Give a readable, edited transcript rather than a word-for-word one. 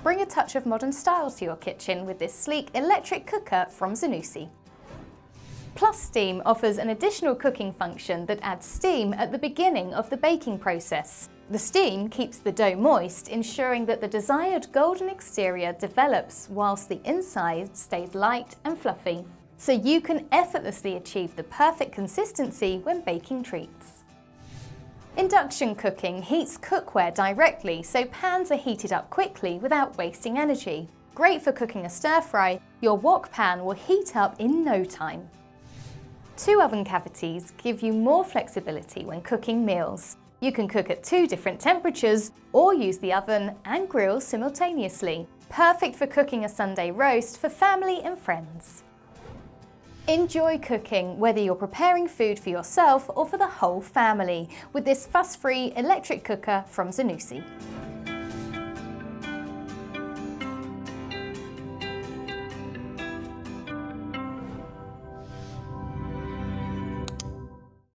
Bring a touch of modern style to your kitchen with this sleek electric cooker from Zanussi. Plus Steam offers an additional cooking function that adds steam at the beginning of the baking process. The steam keeps the dough moist, ensuring that the desired golden exterior develops whilst the inside stays light and fluffy, so you can effortlessly achieve the perfect consistency when baking treats. Induction cooking heats cookware directly, so pans are heated up quickly without wasting energy. Great for cooking a stir-fry, your wok pan will heat up in no time. 2 oven cavities give you more flexibility when cooking meals. You can cook at 2 different temperatures or use the oven and grill simultaneously. Perfect for cooking a Sunday roast for family and friends. Enjoy cooking, whether you're preparing food for yourself or for the whole family, with this fuss-free electric cooker from Zanussi.